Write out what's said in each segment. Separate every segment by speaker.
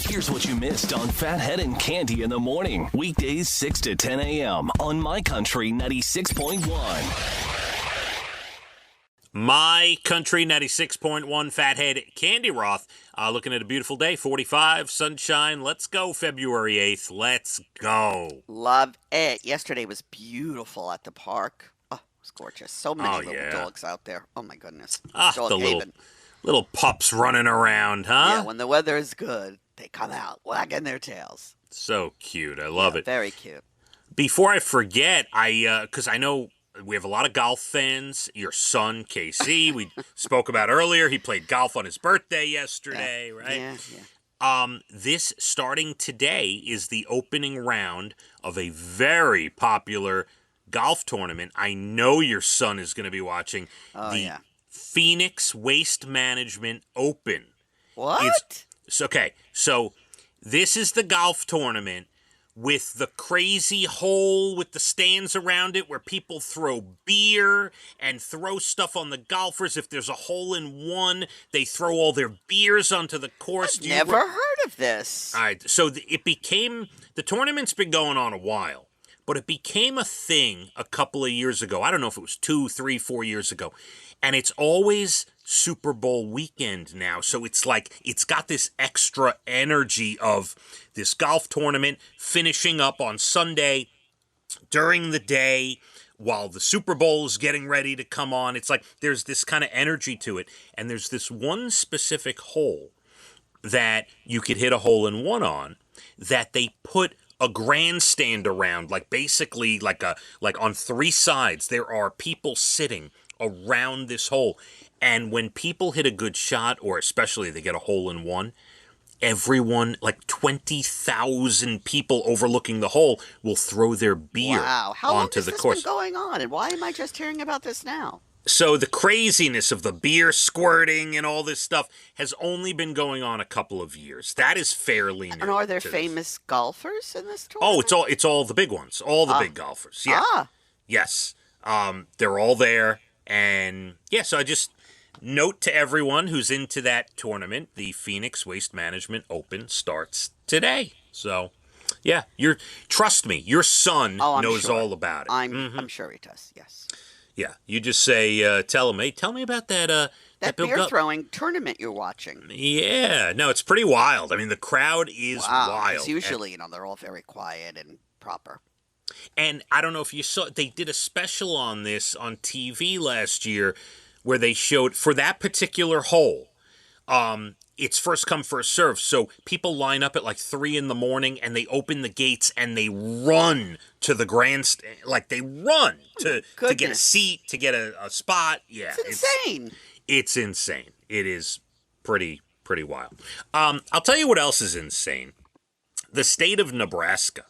Speaker 1: Here's what you missed on Phathead and Cande in the morning. Weekdays 6 to 10 a.m. on My Country 96.1.
Speaker 2: My Country 96.1 Phathead Cande Roth. Looking at a beautiful day, 45, sunshine. Let's go, February 8th. Let's go.
Speaker 3: Love it. Yesterday was beautiful at the park. Oh, it was gorgeous. So many little dogs out there. Oh, my goodness. Dog
Speaker 2: the
Speaker 3: haven.
Speaker 2: little pups running around, huh?
Speaker 3: Yeah, when the weather is good, they come out wagging their tails.
Speaker 2: So cute. I love it.
Speaker 3: Very cute.
Speaker 2: Before I forget, because I know we have a lot of golf fans. Your son, KC, we spoke about earlier. He played golf on his birthday yesterday, right?
Speaker 3: Yeah.
Speaker 2: This starting today is the opening round of a very popular golf tournament. I know your son is going to be watching. The Phoenix Waste Management Open.
Speaker 3: What?
Speaker 2: So this is the golf tournament with the crazy hole with the stands around it where people throw beer and throw stuff on the golfers. If there's a hole in one, they throw all their beers onto the course.
Speaker 3: I've never heard of this.
Speaker 2: All right, so the tournament's been going on a while, but it became a thing a couple of years ago. I don't know if it was 2, 3, 4 years ago. And it's always Super Bowl weekend now. So it's like it's got this extra energy of this golf tournament finishing up on Sunday during the day while the Super Bowl is getting ready to come on. It's like there's this kind of energy to it. And there's this one specific hole that you could hit a hole in one on that they put a grandstand around, like basically like on three sides there are people sitting around this hole. And when people hit a good shot, or especially they get a hole in one, everyone, like 20,000 people overlooking the hole, will throw their beer onto the course.
Speaker 3: How long has this been going on, and why am I just hearing about this now?
Speaker 2: So the craziness of the beer squirting and all this stuff has only been going on a couple of years. That is fairly new.
Speaker 3: And are there famous golfers in this tournament?
Speaker 2: Oh, it's all the big ones, all the big golfers. Yeah. Yes. They're all there. And yeah, so I just note to everyone who's into that tournament, the Phoenix Waste Management Open starts today. So yeah, trust me, your son knows all about it.
Speaker 3: I'm sure he does. Yes.
Speaker 2: Yeah, you just say, tell him, hey, tell me about that
Speaker 3: beer throwing tournament you're watching.
Speaker 2: Yeah, no, it's pretty wild. I mean, the crowd is wild.
Speaker 3: Usually, they're all very quiet and proper.
Speaker 2: And I don't know if you saw, they did a special on this on TV last year where they showed, for that particular hole, it's first come, first serve. So people line up at like 3 a.m. and they open the gates and they run to the grandstand. Like they run to get a seat, to get a spot. Yeah,
Speaker 3: it's insane.
Speaker 2: It's insane. It is pretty wild. I'll tell you what else is insane. The state of Nebraska,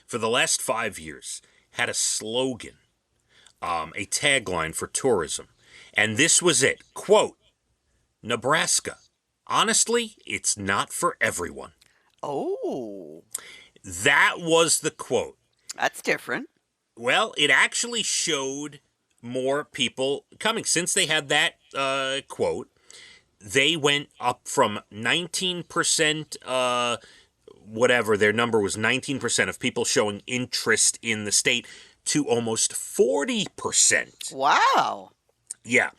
Speaker 2: for the last 5 years, had a slogan, a tagline for tourism. And this was it. Quote, Nebraska, honestly, it's not for everyone.
Speaker 3: Oh.
Speaker 2: That was the quote.
Speaker 3: That's different.
Speaker 2: Well, it actually showed more people coming. Since they had that quote, they went up from 19%, whatever, their number was 19% of people showing interest in the state to almost 40%.
Speaker 3: Wow.
Speaker 2: Yeah.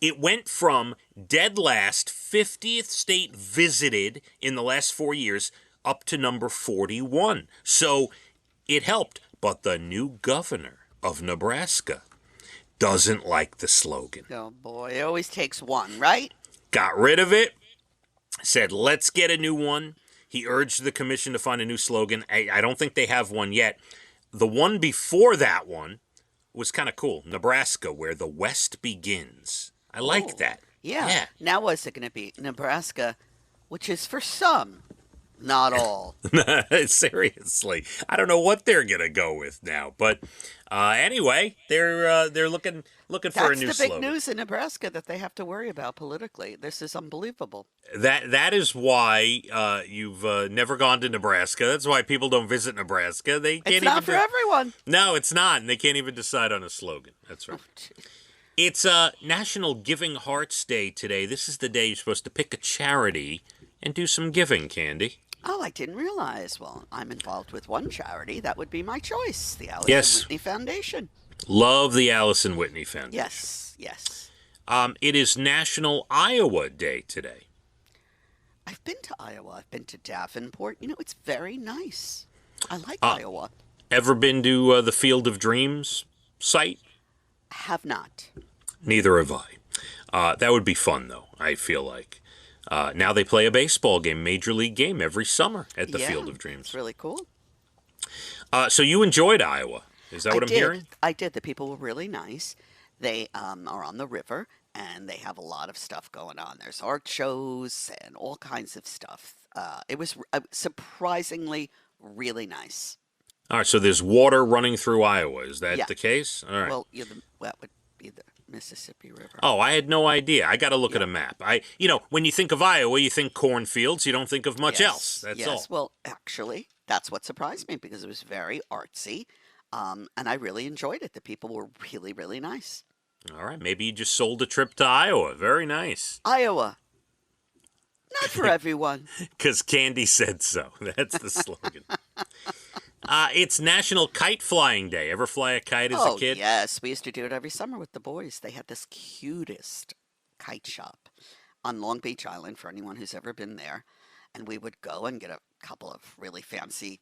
Speaker 2: It went from dead last, 50th state visited in the last 4 years, up to number 41. So it helped. But the new governor of Nebraska doesn't like the slogan.
Speaker 3: Oh, boy. It always takes one, right?
Speaker 2: Got rid of it. Said, let's get a new one. He urged the commission to find a new slogan. I don't think they have one yet. The one before that one was kind of cool. Nebraska, where the West begins. I like that.
Speaker 3: Yeah. Now what's it going to be? Nebraska, which is for some, not all.
Speaker 2: Seriously. I don't know what they're going to go with now. But anyway, they're looking for a new slogan.
Speaker 3: That's the big news in Nebraska that they have to worry about politically. This is unbelievable.
Speaker 2: That is why you've never gone to Nebraska. That's why people don't visit Nebraska.
Speaker 3: It's not for everyone.
Speaker 2: No, it's not. And they can't even decide on a slogan. That's right. It's National Giving Hearts Day today. This is the day you're supposed to pick a charity and do some giving, Cande.
Speaker 3: Oh, I didn't realize. Well, I'm involved with one charity. That would be my choice, the Allison
Speaker 2: Yes.
Speaker 3: Whitney Foundation.
Speaker 2: Love the Allison Whitney Foundation.
Speaker 3: Yes, yes.
Speaker 2: It is National Iowa Day today.
Speaker 3: I've been to Iowa. I've been to Davenport. It's very nice. I like Iowa.
Speaker 2: Ever been to the Field of Dreams site?
Speaker 3: Have not.
Speaker 2: Neither have I. That would be fun, though, I feel like. Now they play a baseball game, Major League game, every summer at the Field of Dreams.
Speaker 3: It's really cool.
Speaker 2: So you enjoyed Iowa. Is that what I'm hearing?
Speaker 3: I did. The people were really nice. They are on the river, and they have a lot of stuff going on. There's art shows and all kinds of stuff. It was surprisingly really nice.
Speaker 2: All right, so there's water running through Iowa. Is that the case? All right.
Speaker 3: Well, that would be the Mississippi River.
Speaker 2: Oh, I had no idea. I got to look at a map. When you think of Iowa, you think cornfields. You don't think of much else. That's all.
Speaker 3: Well, actually, that's what surprised me because it was very artsy, and I really enjoyed it. The people were really, really nice.
Speaker 2: All right, maybe you just sold a trip to Iowa. Very nice.
Speaker 3: Iowa. Not for everyone.
Speaker 2: Because Cande said so. That's the slogan. It's National Kite Flying Day. Ever fly a kite as a kid?
Speaker 3: Yes. We used to do it every summer with the boys. They had this cutest kite shop on Long Beach Island for anyone who's ever been there. And we would go and get a couple of really fancy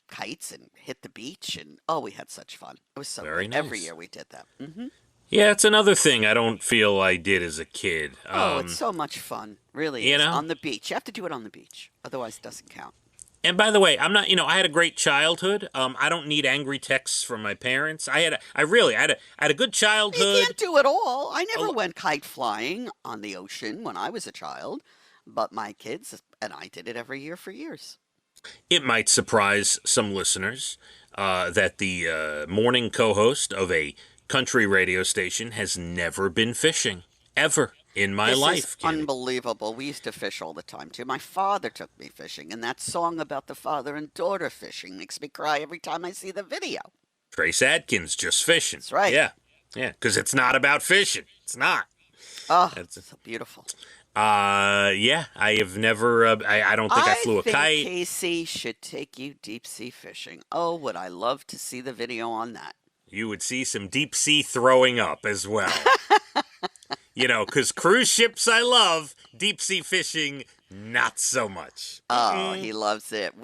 Speaker 3: kites and hit the beach. And, we had such fun. It was so
Speaker 2: Very
Speaker 3: good.
Speaker 2: nice.
Speaker 3: Every year we did that. Mm-hmm.
Speaker 2: Yeah, it's another thing I don't feel I did as a kid.
Speaker 3: It's so much fun. Really is. On the beach. You have to do it on the beach. Otherwise, it doesn't count.
Speaker 2: And by the way, I'm not, I had a great childhood. I don't need angry texts from my parents. I had a good childhood.
Speaker 3: You can't do it all. I never went kite flying on the ocean when I was a child, but my kids and I did it every year for years.
Speaker 2: It might surprise some listeners that the morning co-host of a country radio station has never been fishing, ever. In my life.
Speaker 3: This is unbelievable. We used to fish all the time, too. My father took me fishing, and that song about the father and daughter fishing makes me cry every time I see the video.
Speaker 2: Trace Adkins, Just Fishing.
Speaker 3: That's right.
Speaker 2: Yeah, because it's not about fishing. It's not.
Speaker 3: Oh, it's so beautiful.
Speaker 2: I have never, I don't think I flew a kite.
Speaker 3: I think Casey should take you deep sea fishing. Oh, would I love to see the video on that.
Speaker 2: You would see some deep sea throwing up as well. Because cruise ships I love, deep sea fishing, not so much.
Speaker 3: Oh, he loves it.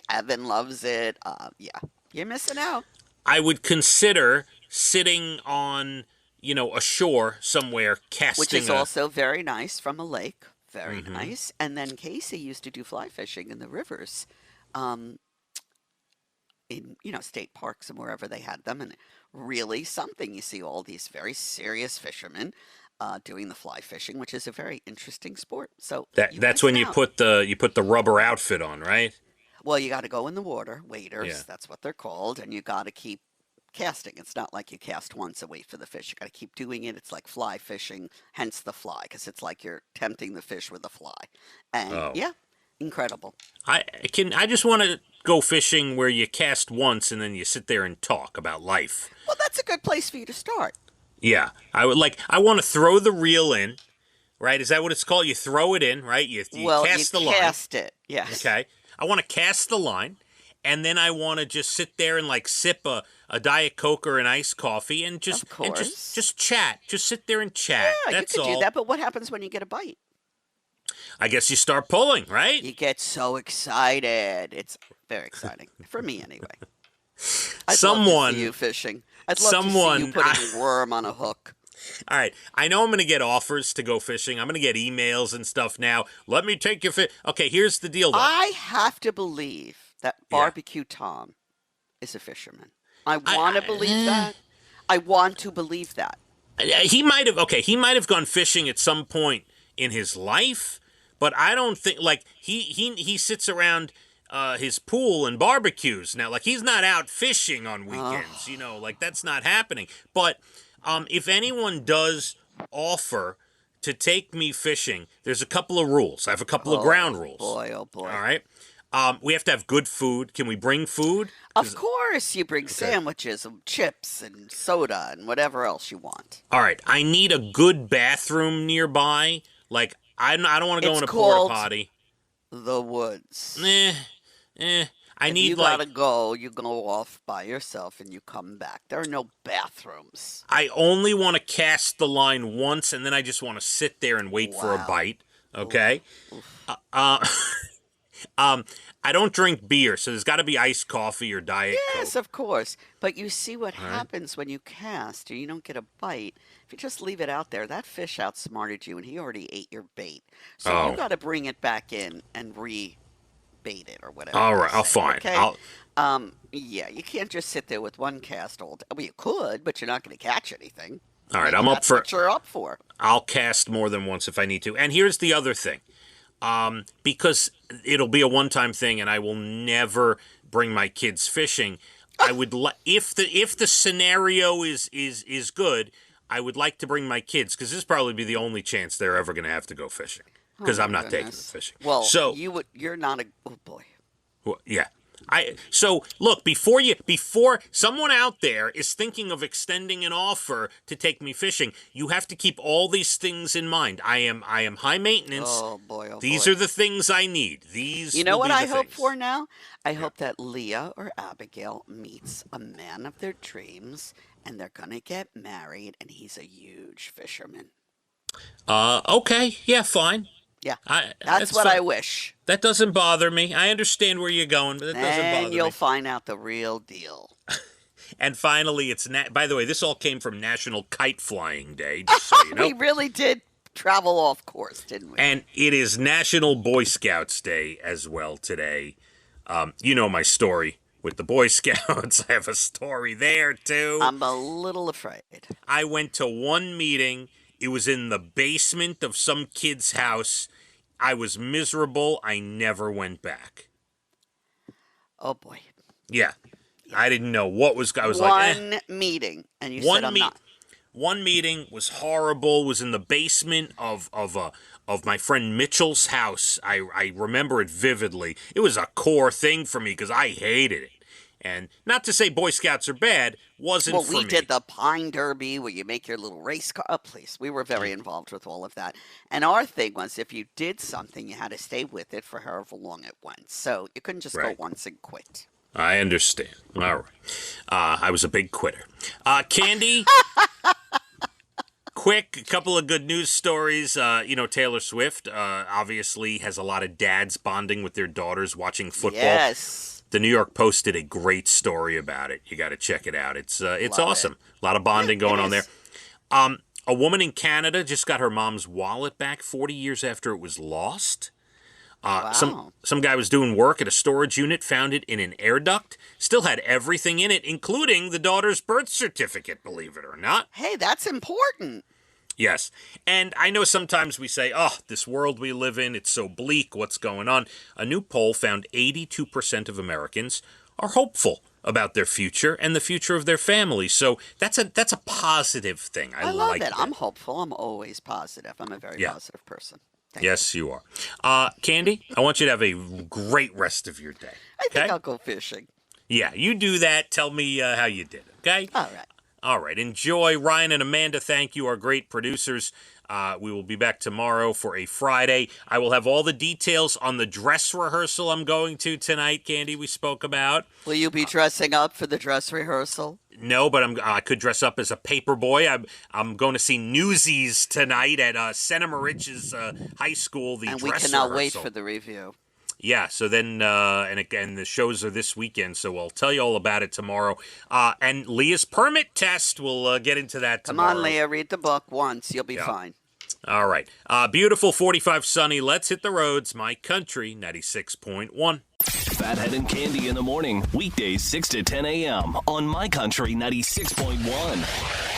Speaker 3: Evan loves it. You're missing out.
Speaker 2: I would consider sitting on, a shore somewhere casting.
Speaker 3: Which is also very nice from a lake. Very nice. And then Casey used to do fly fishing in the rivers. In state parks and wherever they had them, and really something. You see all these very serious fishermen doing the fly fishing, which is a very interesting sport. So
Speaker 2: that's when you put the rubber outfit on, right?
Speaker 3: Well, you got to go in the water, waders. That's what they're called, and you got to keep casting. It's not like you cast once and wait for the fish. You got to keep doing it. It's like fly fishing, hence the fly, because it's like you're tempting the fish with a fly. And incredible.
Speaker 2: I just want to go fishing where you cast once and then you sit there and talk about life.
Speaker 3: Well, that's a good place for you to start.
Speaker 2: Yeah, I want to throw the reel in, right? Is that what it's called? You throw it in, right? You cast the line.
Speaker 3: Cast it, yes.
Speaker 2: Okay. I want to cast the line, and then I want to just sit there and sip a Diet Coke or an iced coffee and just chat. Just sit there and chat.
Speaker 3: Yeah,
Speaker 2: that's
Speaker 3: you could
Speaker 2: all.
Speaker 3: do that, but what happens when you get a bite?
Speaker 2: I guess you start pulling, right?
Speaker 3: You get so excited. It's very exciting. For me, anyway. I'd love to see you fishing. I'd love to see you putting a worm on a hook.
Speaker 2: All right. I know I'm going to get offers to go fishing. I'm going to get emails and stuff now. Let me take you fish. Okay, here's the deal, though.
Speaker 3: I have to believe that Barbecue Tom is a fisherman. I want to believe that. I want to believe that.
Speaker 2: He might have gone fishing at some point in his life, but I don't think, he sits around his pool and barbecues now. He's not out fishing on weekends, that's not happening. But if anyone does offer to take me fishing, there's a couple of rules. I have a couple of ground rules.
Speaker 3: Oh, boy.
Speaker 2: All right? We have to have good food. Can we bring food?
Speaker 3: Of course, you bring sandwiches and chips and soda and whatever else you want.
Speaker 2: All right, I need a good bathroom nearby. I don't want to go in a porta potty.
Speaker 3: the woods.
Speaker 2: I
Speaker 3: If
Speaker 2: need
Speaker 3: you
Speaker 2: like
Speaker 3: gotta go, you go off by yourself and you come back. There are no bathrooms.
Speaker 2: I only want to cast the line once, and then I just want to sit there and wait for a
Speaker 3: Wow.
Speaker 2: bite. Okay.
Speaker 3: Oof.
Speaker 2: Uh, I don't drink beer, so there's got to be iced coffee or Diet
Speaker 3: Yes,
Speaker 2: Coke.
Speaker 3: of course. But you see what
Speaker 2: All right.
Speaker 3: happens when you cast or you don't get a bite. If you just leave it out there, that fish outsmarted you and he already ate your bait. So you
Speaker 2: Oh,
Speaker 3: got to bring it back in and rebait it or whatever
Speaker 2: all
Speaker 3: they
Speaker 2: right. I'll
Speaker 3: say,
Speaker 2: fine.
Speaker 3: okay? Yeah, you can't just sit there with one cast all day. Well, you could, but you're not going to catch anything.
Speaker 2: All right.
Speaker 3: Maybe
Speaker 2: I'm up
Speaker 3: that's
Speaker 2: for.
Speaker 3: what you're up for.
Speaker 2: I'll cast more than once if I need to. And here's the other thing. Because it'll be a one-time thing, and I will never bring my kids fishing. I would if the scenario is good, I would like to bring my kids because this will probably be the only chance they're ever going to have to go fishing
Speaker 3: Oh
Speaker 2: because
Speaker 3: my
Speaker 2: I'm not taking them
Speaker 3: goodness.
Speaker 2: fishing.
Speaker 3: Well,
Speaker 2: So
Speaker 3: you're not a, oh boy.
Speaker 2: well, yeah. So look, before someone out there is thinking of extending an offer to take me fishing, you have to keep all these things in mind. I am high maintenance.
Speaker 3: Oh boy, oh
Speaker 2: These
Speaker 3: boy.
Speaker 2: are the things I need. These
Speaker 3: You know
Speaker 2: will
Speaker 3: what
Speaker 2: be
Speaker 3: I
Speaker 2: the
Speaker 3: hope
Speaker 2: things.
Speaker 3: for now? I
Speaker 2: Yeah.
Speaker 3: hope that Leah or Abigail meets a man of their dreams and they're gonna get married and he's a huge fisherman.
Speaker 2: Okay, yeah, fine.
Speaker 3: Yeah, that's
Speaker 2: That's
Speaker 3: what
Speaker 2: fine.
Speaker 3: I wish.
Speaker 2: That doesn't bother me. I understand where you're going, but that doesn't
Speaker 3: Then
Speaker 2: bother
Speaker 3: you'll
Speaker 2: me.
Speaker 3: find out the real deal.
Speaker 2: And finally, by the way, this all came from National Kite Flying Day, just so you
Speaker 3: We
Speaker 2: know.
Speaker 3: really did travel off course, didn't we?
Speaker 2: And it is National Boy Scouts Day as well today. You know my story with the Boy Scouts. I have a story there too.
Speaker 3: I'm a little afraid.
Speaker 2: I went to one meeting. It was in the basement of some kid's house. I was miserable. I never went back.
Speaker 3: Oh boy.
Speaker 2: Yeah. I didn't know what was. I was like,
Speaker 3: One meeting, and you said
Speaker 2: One
Speaker 3: I'm
Speaker 2: meet.
Speaker 3: not.
Speaker 2: One meeting was horrible. Was in the basement of my friend Mitchell's house. I remember it vividly. It was a core thing for me because I hated it. And not to say Boy Scouts are bad, wasn't
Speaker 3: Well,
Speaker 2: for
Speaker 3: we
Speaker 2: me.
Speaker 3: did the Pine Derby where you make your little race car. Oh, please. We were very involved with all of that. And our thing was if you did something, you had to stay with it for however long it went. So you couldn't just go
Speaker 2: Right.
Speaker 3: once and quit.
Speaker 2: I understand. All right. I was a big quitter. Candy, quick, a couple of good news stories. Taylor Swift obviously has a lot of dads bonding with their daughters watching football.
Speaker 3: Yes.
Speaker 2: The New York Post did a great story about it. You got to check it out. It's
Speaker 3: Love
Speaker 2: awesome. A lot of bonding
Speaker 3: Yeah, it
Speaker 2: going on there.
Speaker 3: is.
Speaker 2: A woman in Canada just got her mom's wallet back 40 years after it was lost. Some
Speaker 3: Wow.
Speaker 2: some guy was doing work at a storage unit, found it in an air duct. Still had everything in it, including the daughter's birth certificate, believe it or not.
Speaker 3: Hey, that's important.
Speaker 2: Yes. And I know sometimes we say, oh, this world we live in, it's so bleak, what's going on? A new poll found 82% of Americans are hopeful about their future and the future of their families. So that's a positive thing. I
Speaker 3: love
Speaker 2: like
Speaker 3: it.
Speaker 2: that.
Speaker 3: I'm hopeful. I'm always positive. I'm a very
Speaker 2: Yeah.
Speaker 3: positive person. Thank you.
Speaker 2: Yes, you are. Candy, I want you to have a great rest of your day.
Speaker 3: I think
Speaker 2: Okay?
Speaker 3: I'll go fishing.
Speaker 2: Yeah, you do that. Tell me how you did, okay?
Speaker 3: All right.
Speaker 2: All right. Enjoy. Ryan and Amanda, thank you, our great producers. We will be back tomorrow for a Friday. I will have all the details on the dress rehearsal I'm going to tonight, Candy, we spoke about.
Speaker 3: Will you be dressing up for the dress rehearsal?
Speaker 2: No, but I could dress up as a paper boy. I'm going to see Newsies tonight at Santa Marich's high school, the
Speaker 3: And we
Speaker 2: dress
Speaker 3: cannot wait
Speaker 2: rehearsal.
Speaker 3: for the review.
Speaker 2: Yeah, so then, and again, the shows are this weekend, so I'll tell you all about it tomorrow. And Leah's permit test, we'll get into that
Speaker 3: Come
Speaker 2: tomorrow.
Speaker 3: on, Leah, read the book once. You'll be
Speaker 2: Yeah.
Speaker 3: fine.
Speaker 2: All right. Beautiful 45 sunny. Let's hit the roads. My Country 96.1.
Speaker 1: Phathead and Candy in the morning, weekdays 6 to 10 a.m. on My Country 96.1.